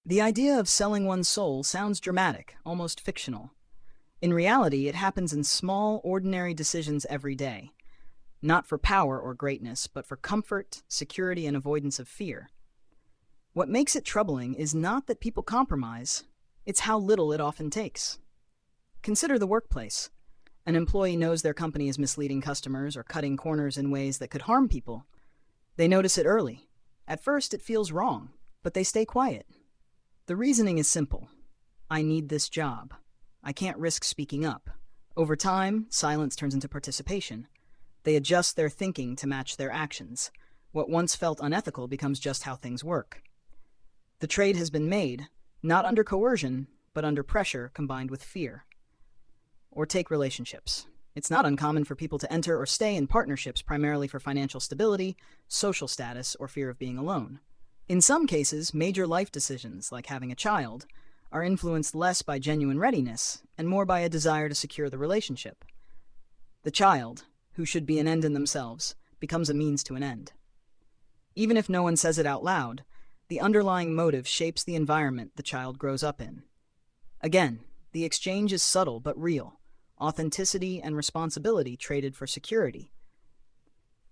The idea of selling one's soul sounds dramatic, almost fictional. In reality, it happens in small, ordinary decisions every day, not for power or greatness, but for comfort, security, and avoidance of fear. What makes it troubling is not that people compromise, it's how little it often takes. Consider the workplace. An employee knows their company is misleading customers or cutting corners in ways that could harm people. They notice it early. At first, it feels wrong, but they stay quiet. The reasoning is simple. I need this job. I can't risk speaking up. Over time, silence turns into participation. They adjust their thinking to match their actions. What once felt unethical becomes just how things work. The trade has been made, not under coercion, but under pressure combined with fear. Or take relationships. It's not uncommon for people to enter or stay in partnerships primarily for financial stability, social status, or fear of being alone. In some cases, major life decisions, like having a child, are influenced less by genuine readiness and more by a desire to secure the relationship. The child, who should be an end in themselves, becomes a means to an end. Even if no one says it out loud, the underlying motive shapes the environment the child grows up in. Again, the exchange is subtle but real. Authenticity and responsibility traded for security.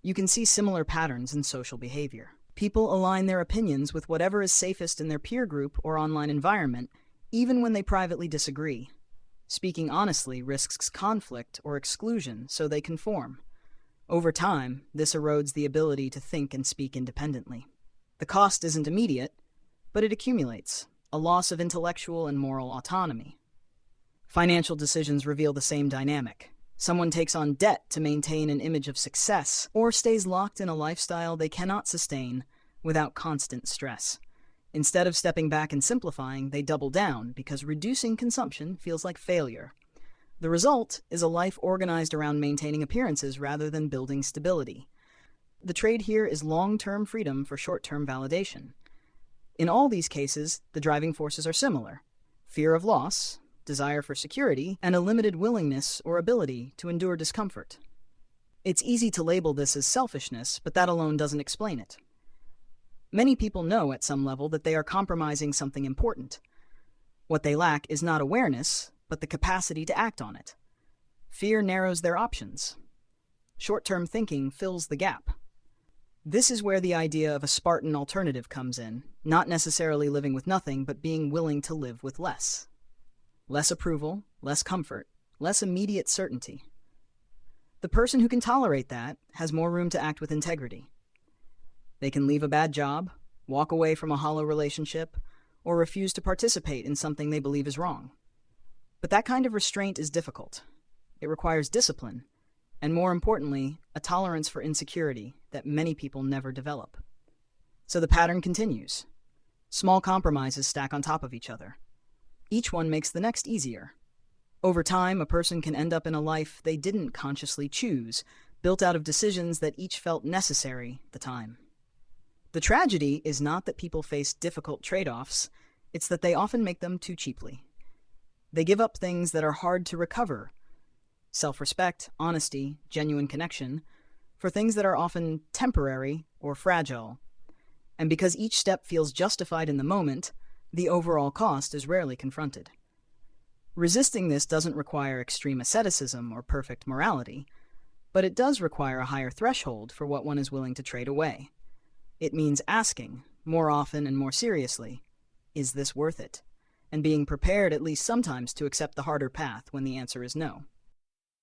You can see similar patterns in social behavior. People align their opinions with whatever is safest in their peer group or online environment, even when they privately disagree. Speaking honestly risks conflict or exclusion, so they conform. Over time, this erodes the ability to think and speak independently. The cost isn't immediate, but it accumulates, a loss of intellectual and moral autonomy. Financial decisions reveal the same dynamic. Someone takes on debt to maintain an image of success, or stays locked in a lifestyle they cannot sustain without constant stress. Instead of stepping back and simplifying, they double down because reducing consumption feels like failure. The result is a life organized around maintaining appearances rather than building stability. The trade here is long-term freedom for short-term validation. In all these cases, the driving forces are similar: fear of loss, desire for security, and a limited willingness or ability to endure discomfort. It's easy to label this as selfishness, but that alone doesn't explain it. Many people know at some level that they are compromising something important. What they lack is not awareness, but the capacity to act on it. Fear narrows their options. Short-term thinking fills the gap. This is where the idea of a Spartan alternative comes in, not necessarily living with nothing, but being willing to live with less. Less approval, less comfort, less immediate certainty. The person who can tolerate that has more room to act with integrity. They can leave a bad job, walk away from a hollow relationship, or refuse to participate in something they believe is wrong. But that kind of restraint is difficult. It requires discipline, and more importantly, a tolerance for insecurity that many people never develop. So the pattern continues. Small compromises stack on top of each other. Each one makes the next easier. Over time, a person can end up in a life they didn't consciously choose, built out of decisions that each felt necessary at the time. The tragedy is not that people face difficult trade-offs, it's that they often make them too cheaply. They give up things that are hard to recover: self-respect, honesty, genuine connection, for things that are often temporary or fragile. And because each step feels justified in the moment, the overall cost is rarely confronted. Resisting this doesn't require extreme asceticism or perfect morality, but it does require a higher threshold for what one is willing to trade away. It means asking, more often and more seriously, is this worth it? And being prepared at least sometimes to accept the harder path when the answer is no.